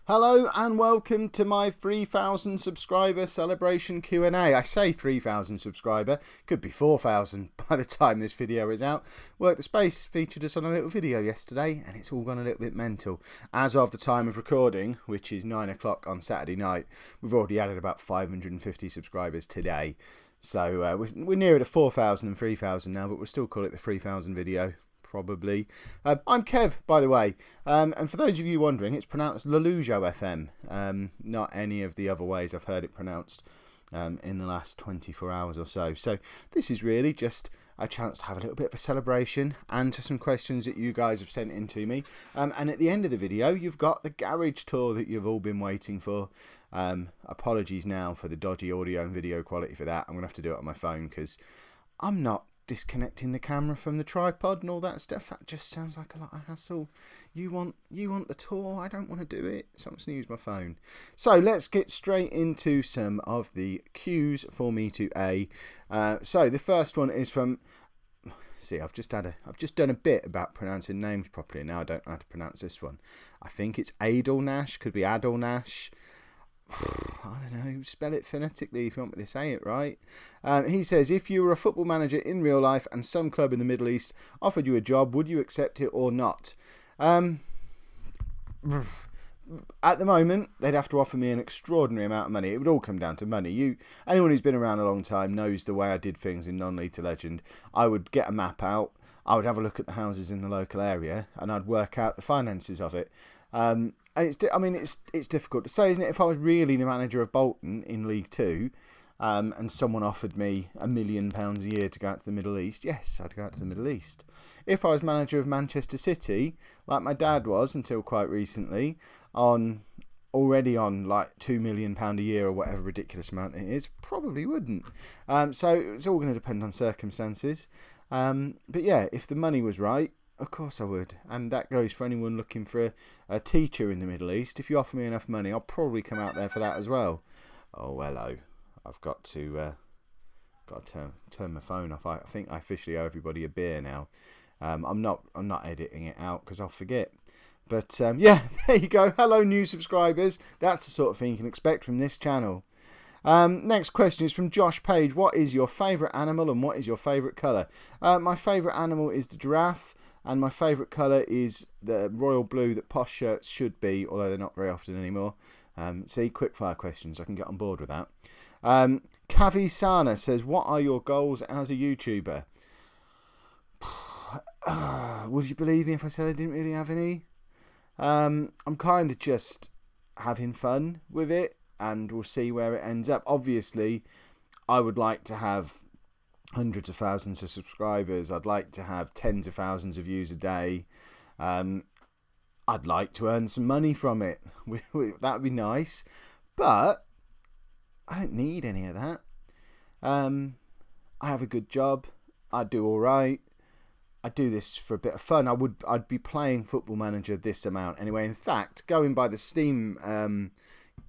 Hello and welcome to my 3,000 subscriber celebration Q&A. I say 3,000 subscriber, could be 4,000 by the time this video is out. Work the Space featured us on a little video yesterday and it's all gone a little bit mental. As of the time of recording, which is 9 o'clock on Saturday night, we've already added about 550 subscribers today. So we're nearer to 4,000 and 3,000 now, but we'll still call it the 3,000 video. Probably. I'm Kev, by the way, and for those of you wondering, it's pronounced Lollujo FM, not any of the other ways I've heard it pronounced in the last 24 hours or so. So this is really just a chance to have a little bit of a celebration, answer some questions that you guys have sent in to me, and at the end of the video you've got the garage tour that you've all been waiting for. Apologies now for the dodgy audio and video quality for that. I'm going to have to do it on my phone because I'm not disconnecting the camera from the tripod and all that stuff. That just sounds like a lot of hassle. You want the tour, I don't want to do it, so I'm just going to use my phone. So let's get straight into some of the cues for me to A. So the first one is from, see, I've just done a bit about pronouncing names properly. Now I don't know how to pronounce this one. I think it's Adolnash, could be Adolnash. I don't know, spell it phonetically if you want me to say it right. He says, if you were a football manager in real life and some club in the Middle East offered you a job, would you accept it or not? At the moment, they'd have to offer me an extraordinary amount of money. It would all come down to money. Anyone who's been around a long time knows the way I did things in Non-League to Legend. I would get a map out, I would have a look at the houses in the local area, and I'd work out the finances of it. And it's difficult to say, isn't it? If I was really the manager of Bolton in League Two, and someone offered me £1 million a year to go out to the Middle East, yes, I'd go out to the Middle East. If I was manager of Manchester City, like my dad was until quite recently, already on like £2 million a year or whatever ridiculous amount it is, probably wouldn't. So it's all going to depend on circumstances. But yeah, if the money was right, of course I would, and that goes for anyone looking for a teacher in the Middle East. If you offer me enough money, I'll probably come out there for that as well. Oh, hello. I've got to turn my phone off. I think I officially owe everybody a beer now. I'm not editing it out because I'll forget. But yeah, there you go. Hello, new subscribers. That's the sort of thing you can expect from this channel. Next question is from Josh Page. What is your favourite animal and what is your favourite colour? My favourite animal is the giraffe. And my favourite colour is the royal blue that posh shirts should be, although they're not very often anymore. See, quickfire questions, I can get on board with that. Kavi Sana says, what are your goals as a YouTuber? Would you believe me if I said I didn't really have any? I'm kind of just having fun with it, and we'll see where it ends up. Obviously, I would like to have hundreds of thousands of subscribers. I'd like to have tens of thousands of views a day. I'd like to earn some money from it. That would be nice, but I don't need any of that. I have a good job. I do all right. I do this for a bit of fun. I'd be playing Football Manager this amount anyway. In fact, going by the Steam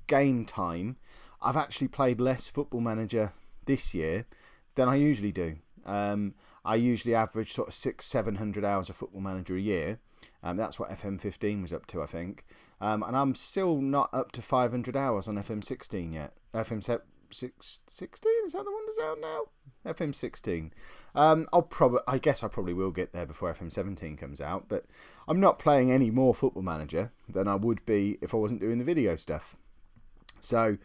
game time, I've actually played less Football Manager this year than I usually do. I usually average sort of 600-700 hours of Football Manager a year. That's what FM15 was up to, I think. And I'm still not up to 500 hours on FM16 yet. FM16, is that the one that's out now? FM16. I guess I probably will get there before FM17 comes out, but I'm not playing any more Football Manager than I would be if I wasn't doing the video stuff. So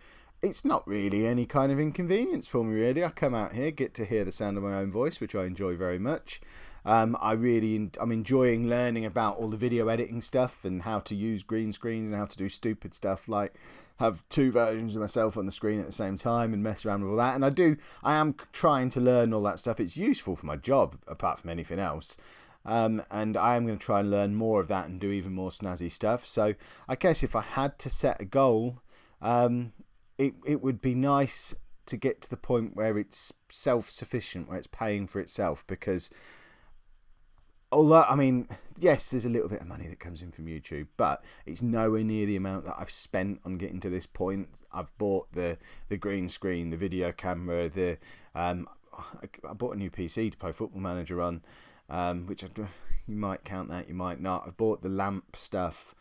it's not really any kind of inconvenience for me, really. I come out here, get to hear the sound of my own voice, which I enjoy very much. I'm enjoying learning about all the video editing stuff and how to use green screens and how to do stupid stuff like have two versions of myself on the screen at the same time and mess around with all that. And I am trying to learn all that stuff. It's useful for my job, apart from anything else. And I am going to try and learn more of that and do even more snazzy stuff. So I guess if I had to set a goal, it would be nice to get to the point where it's self-sufficient, where it's paying for itself, because although, yes, there's a little bit of money that comes in from YouTube, but it's nowhere near the amount that I've spent on getting to this point. I've bought the green screen, the video camera, I bought a new PC to play Football Manager on, which you might count that, you might not. I've bought the lamp stuff.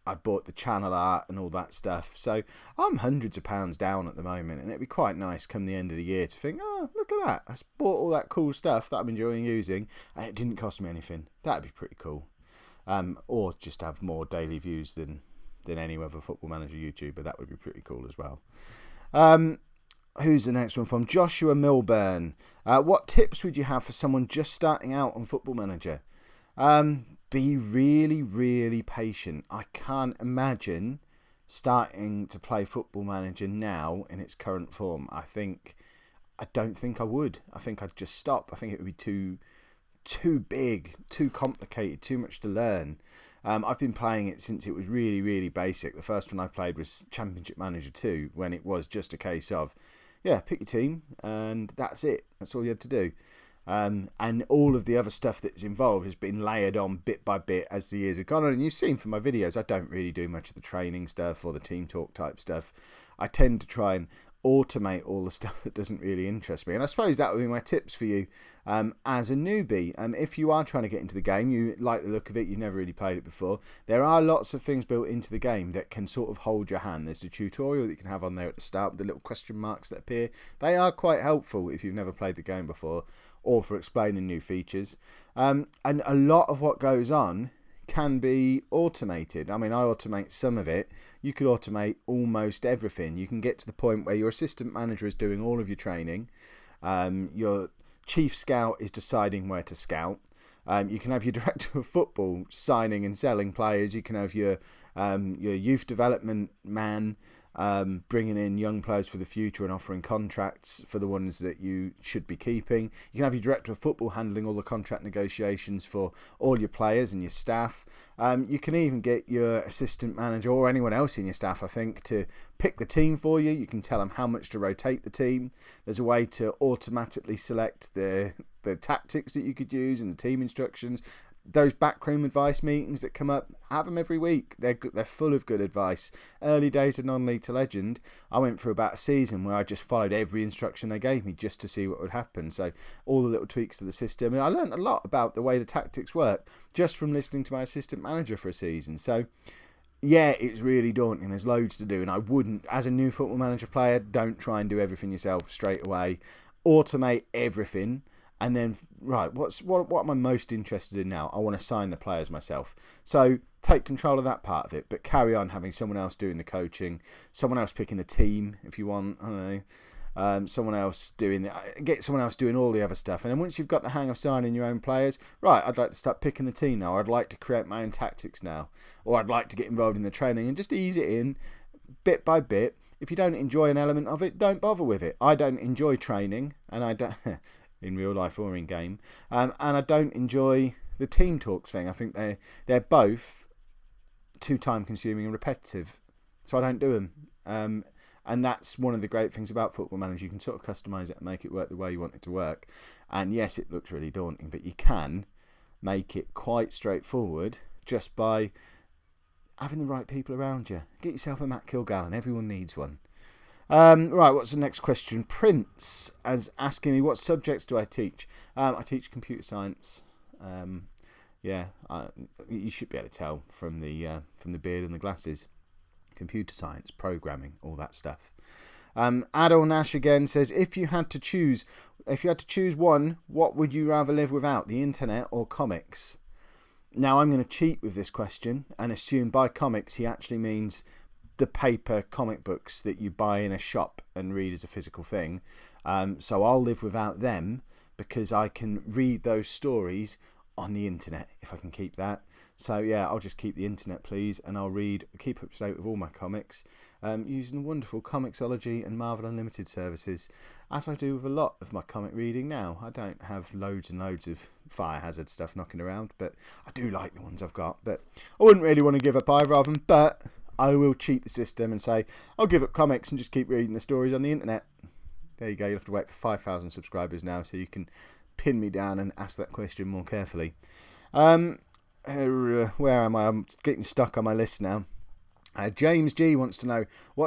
I've bought the channel art and all that stuff. So I'm hundreds of pounds down at the moment, and it'd be quite nice come the end of the year to think, oh, look at that. I bought all that cool stuff that I'm enjoying using, and it didn't cost me anything. That'd be pretty cool. Or just have more daily views than any other Football Manager YouTuber. That would be pretty cool as well. Who's the next one from? Joshua Milburn. What tips would you have for someone just starting out on Football Manager? Be really, really patient. I can't imagine starting to play Football Manager now in its current form. I don't think I would. I think I'd just stop. I think it would be too big, too complicated, too much to learn. I've been playing it since it was really, really basic. The first one I played was Championship Manager 2, when it was just a case of, pick your team, and that's it. That's all you had to do. And all of the other stuff that's involved has been layered on bit by bit as the years have gone on. And you've seen from my videos, I don't really do much of the training stuff or the team talk type stuff. I tend to try and automate all the stuff that doesn't really interest me. And I suppose that would be my tips for you as a newbie. If you are trying to get into the game, you like the look of it, you've never really played it before, there are lots of things built into the game that can sort of hold your hand. There's a tutorial that you can have on there at the start with the little question marks that appear. They are quite helpful if you've never played the game before, or for explaining new features. And a lot of what goes on can be automated. I mean, I automate some of it. You could automate almost everything. You can get to the point where your assistant manager is doing all of your training. Your chief scout is deciding where to scout. You can have your director of football signing and selling players. You can have your youth development man bringing in young players for the future and offering contracts for the ones that you should be keeping. You can have your director of football handling all the contract negotiations for all your players and your staff. You can even get your assistant manager or anyone else in your staff, I think, to pick the team for you. You can tell them how much to rotate the team. There's a way to automatically select the tactics that you could use and the team instructions. Those backroom advice meetings that come up, have them every week. They're full of good advice. Early days of non-league to legend, I went through about a season where I just followed every instruction they gave me just to see what would happen. So all the little tweaks to the system. And I learned a lot about the way the tactics work just from listening to my assistant manager for a season. So yeah, it's really daunting. There's loads to do, and I wouldn't, as a new Football Manager player, don't try and do everything yourself straight away. Automate everything. And then, right, what am I most interested in now? I want to sign the players myself. So take control of that part of it, but carry on having someone else doing the coaching, someone else picking the team if you want. I don't know, someone else doing all the other stuff. And then once you've got the hang of signing your own players, right, I'd like to start picking the team now. I'd like to create my own tactics now, or I'd like to get involved in the training and just ease it in bit by bit. If you don't enjoy an element of it, don't bother with it. I don't enjoy training, and I don't. In real life or in game, and I don't enjoy the team talks thing. I think they're both too time consuming and repetitive, so I don't do them. And that's one of the great things about Football Manager. You can sort of customize it and make it work the way you want it to work. And yes, it looks really daunting, but you can make it quite straightforward just by having the right people around you. Get yourself a Matt Kilgallen. Everyone needs one. Right, what's the next question? Prince is asking me, what subjects do I teach? I teach computer science. You should be able to tell from the beard and the glasses. Computer science, programming, all that stuff. Adol Nash again says, if you had to choose one, what would you rather live without, the internet or comics? Now I'm going to cheat with this question and assume by comics he actually means the paper comic books that you buy in a shop and read as a physical thing. So I'll live without them because I can read those stories on the internet if I can keep that. So yeah, I'll just keep the internet, please, and I'll keep up to date with all my comics using the wonderful Comixology and Marvel Unlimited services, as I do with a lot of my comic reading now. I don't have loads and loads of Fire Hazard stuff knocking around, but I do like the ones I've got. But I wouldn't really want to give up either of them, but I will cheat the system and say, I'll give up comics and just keep reading the stories on the internet. There you go, you'll have to wait for 5,000 subscribers now so you can pin me down and ask that question more carefully. Where am I? I'm getting stuck on my list now. James G wants to know, who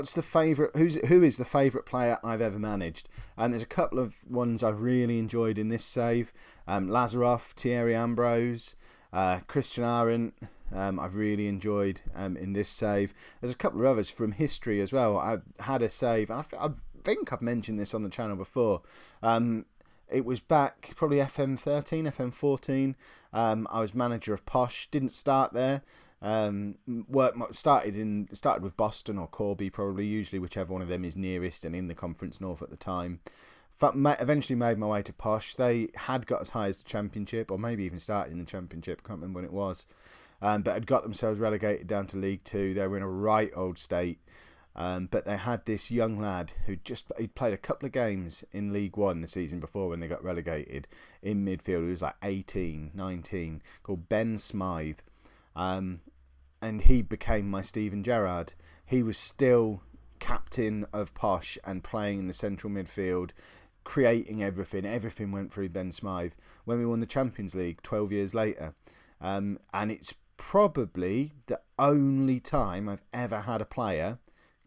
is the favourite player I've ever managed? And there's a couple of ones I've really enjoyed in this save. Lazarov, Thierry Ambrose. Christian Arendt, I've really enjoyed in this save. There's a couple of others from history as well. I had a save. I think I've mentioned this on the channel before. It was back probably FM13, FM14. I was manager of Posh. Didn't start there. Started with Boston or Corby, probably, usually whichever one of them is nearest and in the Conference North at the time. Eventually made my way to Posh. They had got as high as the Championship, or maybe even started in the Championship. I can't remember when it was, but had got themselves relegated down to League Two. They were in a right old state. But they had this young lad he'd played a couple of games in League One the season before when they got relegated in midfield. He was like 18, 19, called Ben Smythe. And he became my Steven Gerrard. He was still captain of Posh and playing in the central midfield, creating everything. Everything went through Ben Smythe when we won the Champions League 12 years later. And it's probably the only time I've ever had a player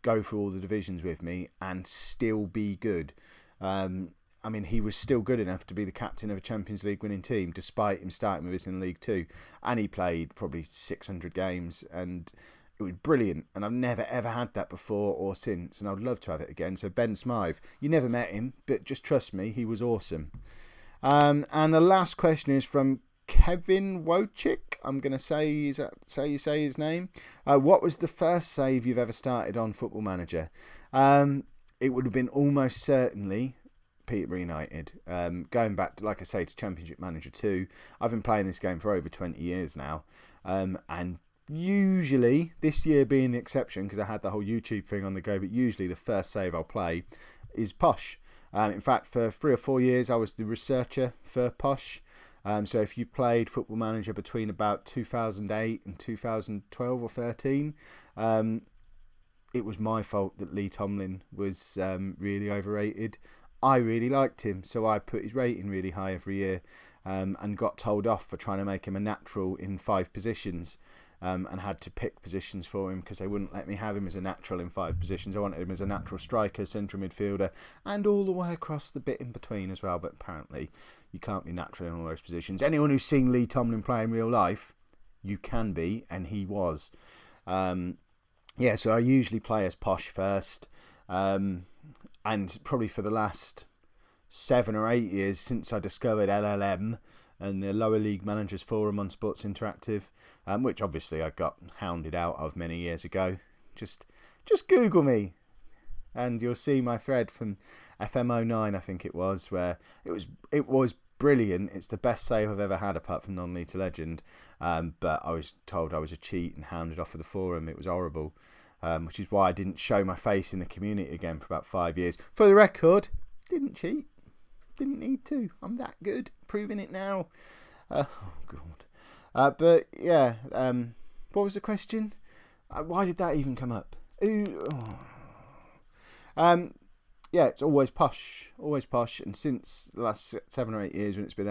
go through all the divisions with me and still be good. I mean, he was still good enough to be the captain of a Champions League winning team, despite him starting with us in League Two. And he played probably 600 games, and it was brilliant. And I've never, ever had that before or since, and I'd love to have it again. So Ben Smythe, you never met him, but just trust me, he was awesome. And the last question is from Kevin Wojcik. I'm going to say you say his name. What was the first save you've ever started on Football Manager? It would have been almost certainly Peterborough United. Going back to, like I say, to Championship Manager 2. I've been playing this game for over 20 years now. And usually, this year being the exception, because I had the whole YouTube thing on the go, but usually the first save I'll play is Posh. In fact, for 3 or 4 years, I was the researcher for Posh. So if you played Football Manager between about 2008 and 2012 or 13, it was my fault that Lee Tomlin was really overrated. I really liked him, so I put his rating really high every year, and got told off for trying to make him a natural in 5 positions, and had to pick positions for him because they wouldn't let me have him as a natural in 5 positions. I wanted him as a natural striker, central midfielder, and all the way across the bit in between as well, but apparently you can't be natural in all those positions. Anyone who's seen Lee Tomlin play in real life, you can be, and he was. So I usually play as Posh first, and probably for the last 7 or 8 years since I discovered LLM and the Lower League Managers Forum on Sports Interactive, which obviously I got hounded out of many years ago. Just Google me, and you'll see my thread from FM09, I think it was, where it was brilliant. It's the best save I've ever had apart from non-league to legend, but I was told I was a cheat and hounded off of the forum. It was horrible, which is why I didn't show my face in the community again for about 5 years. For the record, didn't cheat, didn't need to. I'm that good, proving it now. Oh god. But yeah, what was the question? Why did that even come up? Yeah, it's always Posh, and since the last 7 or 8 years when it's been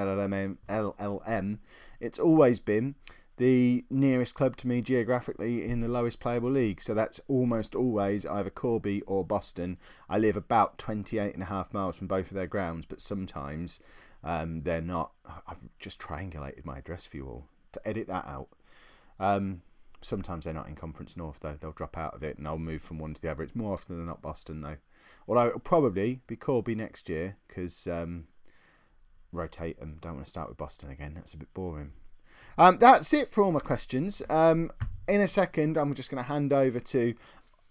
LLM, it's always been the nearest club to me geographically in the lowest playable league. So that's almost always either Corby or Boston. I live about 28.5 miles from both of their grounds, but sometimes they're not. I've just triangulated my address for you all to edit that out. Sometimes they're not in Conference North though. They'll drop out of it and I'll move from one to the other. It's more often than not Boston though. Although it'll probably be Corby next year because rotate them. Don't want to start with Boston again. That's a bit boring. That's it for all my questions. In a second, I'm just going to hand over to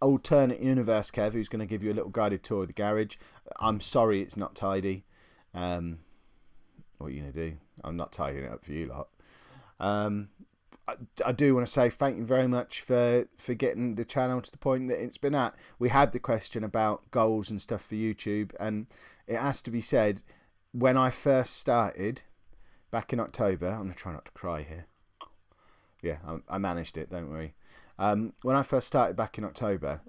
Alternate Universe Kev, who's going to give you a little guided tour of the garage. I'm sorry it's not tidy. What are you going to do? I'm not tidying it up for you lot. I do want to say thank you very much for getting the channel to the point that it's been at. We had the question about goals and stuff for YouTube, and it has to be said, when I first started back in October, I'm going to try not to cry here. Yeah, I managed it, don't worry. When I first started back in October,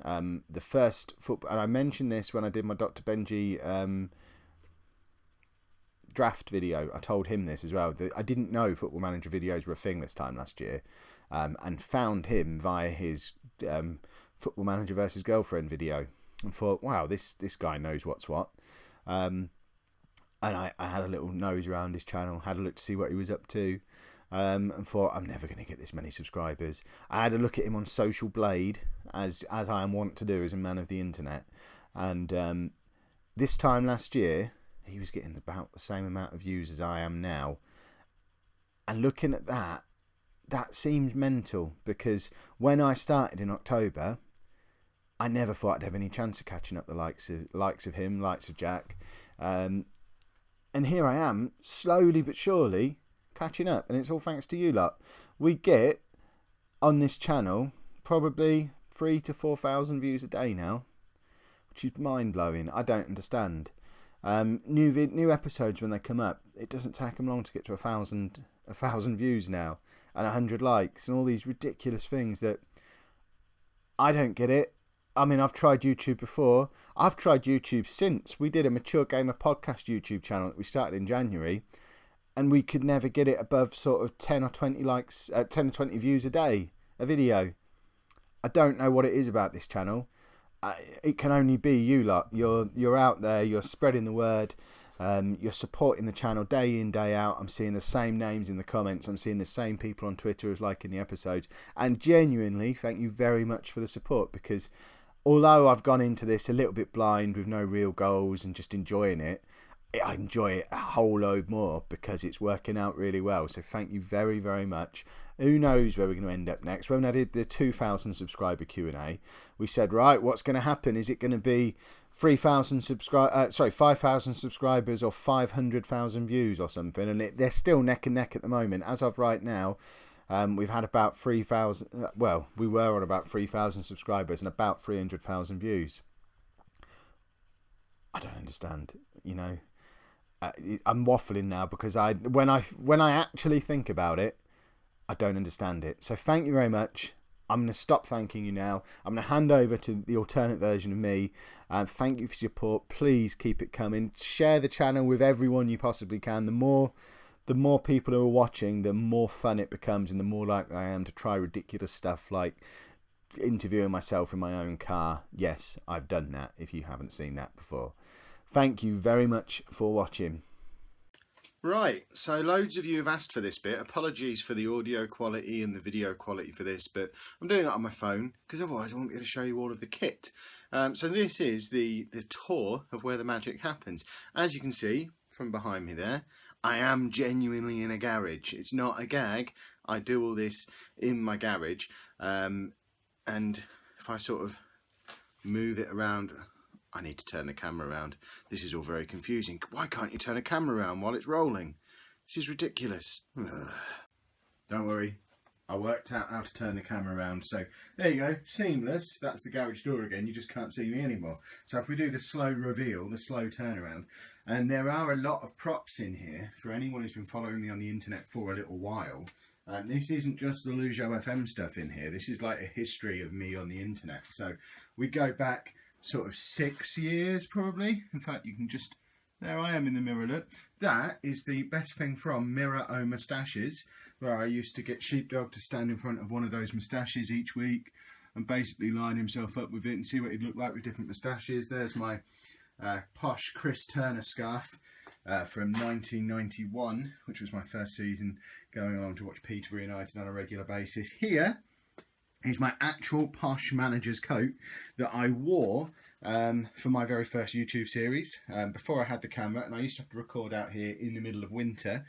the first football, and I mentioned this when I did my Dr. Benji draft video. I told him this as well. I didn't know Football Manager videos were a thing this time last year, and found him via his Football Manager versus Girlfriend video, and thought, wow, this guy knows what's what. And I had a little nose around his channel, had a look to see what he was up to. and thought, I'm never going to get this many subscribers. I had a look at him on Social Blade, as I am wont to do as a man of the internet, and this time last year he was getting about the same amount of views as I am now. And looking at that seems mental, because when I started in October, I never thought I'd have any chance of catching up the likes of him, likes of Jack, and here I am, slowly but surely catching up, and it's all thanks to you lot. We get on this channel probably 3,000 to 4,000 views a day now, which is mind blowing. I don't understand. New episodes, when they come up, it doesn't take them long to get to 1,000 views now, and 100 likes, and all these ridiculous things that I don't get it. I mean, I've tried YouTube before. I've tried YouTube since we did a Mature Gamer podcast YouTube channel that we started in January, and we could never get it above sort of 10 or 20 likes, 10 or 20 views a day, a video. I don't know what it is about this channel. It can only be you lot. You're out there. You're spreading the word. You're supporting the channel day in, day out. I'm seeing the same names in the comments. I'm seeing the same people on Twitter as liking the episodes. And genuinely, thank you very much for the support, because although I've gone into this a little bit blind with no real goals and just enjoying it, I enjoy it a whole load more because it's working out really well. So thank you very, very much. Who knows where we're going to end up next? When I did the 2,000 subscriber Q&A, we said, right, what's going to happen? Is it going to be 5,000 subscribers or 500,000 views or something? And they're still neck and neck at the moment. As of right now, we've had about 3,000. Well, we were on about 3,000 subscribers and about 300,000 views. I don't understand. You know, I'm waffling now because when I actually think about it, I don't understand it. So thank you very much. I'm going to stop thanking you now. I'm going to hand over to the alternate version of me. Thank you for your support. Please keep it coming. Share the channel with everyone you possibly can. The more people who are watching, the more fun it becomes, and the more likely I am to try ridiculous stuff like interviewing myself in my own car. Yes, I've done that, if you haven't seen that before. Thank you very much for watching. Right, so loads of you have asked for this bit. Apologies for the audio quality and the video quality for this, but I'm doing it on my phone because otherwise I won't be able to show you all of the kit. So this is the tour of where the magic happens. As you can see from behind me there, I am genuinely in a garage. It's not a gag. I do all this in my garage. And if I sort of move it around, I need to turn the camera around. This is all very confusing. Why can't you turn a camera around while it's rolling? This is ridiculous. Ugh. Don't worry. I worked out how to turn the camera around. So there you go. Seamless. That's the garage door again. You just can't see me anymore. So if we do the slow reveal, the slow turnaround, and there are a lot of props in here for anyone who's been following me on the internet for a little while. This isn't just the Lollujo FM stuff in here. This is like a history of me on the internet. So we go back sort of 6 years probably. In fact, you can just, there I am in the mirror, look. That is the best thing from Mirror O Moustaches, where I used to get Sheepdog to stand in front of one of those moustaches each week and basically line himself up with it and see what he'd look like with different moustaches. There's my posh Chris Turner scarf from 1991, which was my first season going on to watch Peterborough United on a regular basis. Here is my actual posh manager's coat that I wore for my very first YouTube series before I had the camera, and I used to have to record out here in the middle of winter,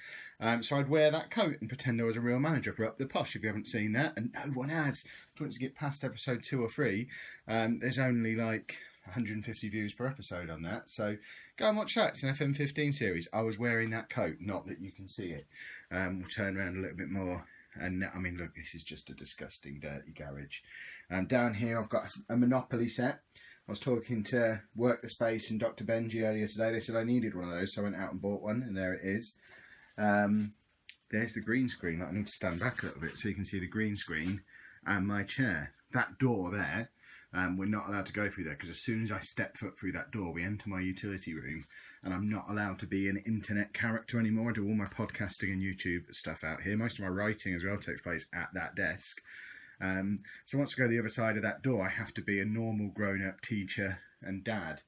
so I'd wear that coat and pretend I was a real manager for Up the Posh. If you haven't seen that, and no one has, once you get past episode 2 or 3, there's only like 150 views per episode on that, so go and watch that. It's an FM15 series. I was wearing that coat, not that you can see it. We'll turn around a little bit more. And I mean, look, this is just a disgusting, dirty garage. Down here, I've got a Monopoly set. I was talking to Work the Space and Dr. Benji earlier today. They said I needed one of those, so I went out and bought one, and there it is. There's the green screen. I need to stand back a little bit so you can see the green screen and my chair. That door there, we're not allowed to go through there because as soon as I step foot through that door, we enter my utility room, and I'm not allowed to be an internet character anymore. I do all my podcasting and YouTube stuff out here. Most of my writing as well takes place at that desk. So once I go to the other side of that door, I have to be a normal grown-up teacher and dad.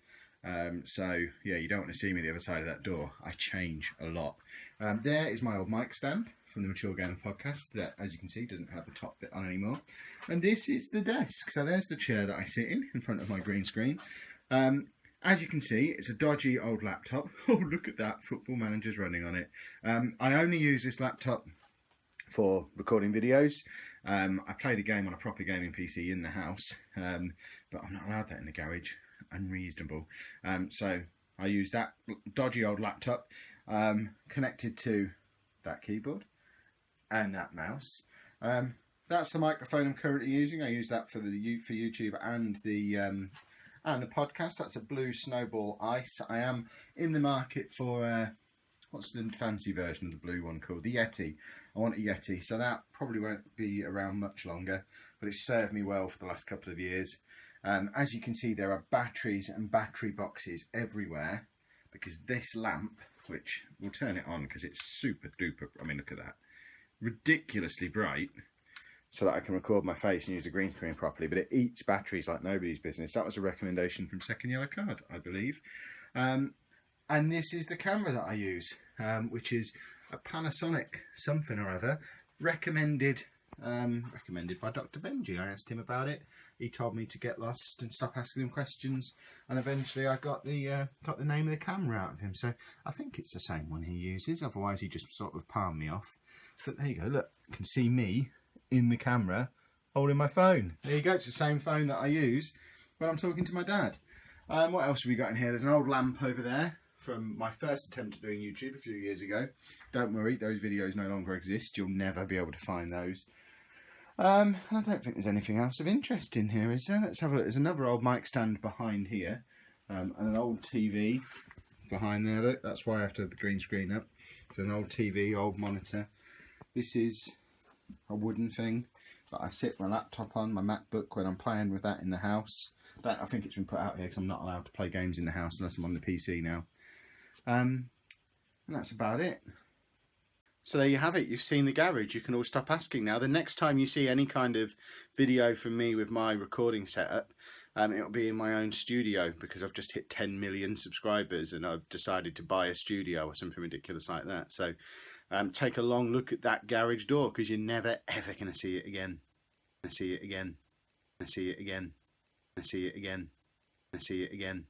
So yeah, you don't want to see me the other side of that door. I change a lot. There is my old mic stand from the Mature Gamer podcast that, as you can see, doesn't have the top bit on anymore. And this is the desk. So there's the chair that I sit in front of my green screen. As you can see, it's a dodgy old laptop. Oh, look at that, Football Manager's running on it. I only use this laptop for recording videos. I play the game on a proper gaming PC in the house, but I'm not allowed that in the garage. Unreasonable. So I use that dodgy old laptop connected to that keyboard and that mouse. That's the microphone I'm currently using. I use that for YouTube and the podcast. That's a Blue Snowball Ice. I am in the market for what's the fancy version of the blue one called? The Yeti. I want a Yeti, so that probably won't be around much longer, but it's served me well for the last couple of years. As you can see, there are batteries and battery boxes everywhere because this lamp, which we'll turn it on because it's super duper, I mean, look at that, ridiculously bright, so that I can record my face and use a green screen properly, but it eats batteries like nobody's business. That was a recommendation from Second Yellow Card, I believe. And this is the camera that I use, which is a Panasonic something or other, recommended by Dr. Benji. I asked him about it. He told me to get lost and stop asking him questions, and eventually I got the name of the camera out of him. So I think it's the same one he uses. Otherwise, he just sort of palmed me off. But there you go. Look, you can see me in the camera holding my phone. There you go. It's the same phone that I use when I'm talking to my dad. What else have we got in here? There's an old lamp over there from my first attempt at doing YouTube a few years ago. Don't worry, those videos no longer exist. You'll never be able to find those. I don't think there's anything else of interest in here, is there? Let's have a look. There's another old mic stand behind here, and an old TV behind there. Look, that's why I have to have the green screen up. It's an old TV, old monitor. This is a wooden thing that I sit my laptop on, my MacBook, when I'm playing with that in the house. I think it's been put out here because I'm not allowed to play games in the house unless I'm on the PC now. And that's about it. So there you have it. You've seen the garage. You can all stop asking now. The next time you see any kind of video from me with my recording setup, it'll be in my own studio because I've just hit 10 million subscribers and I've decided to buy a studio or something ridiculous like that. So take a long look at that garage door because you're never ever going to see it again. See it again. See it again. See it again. See it again.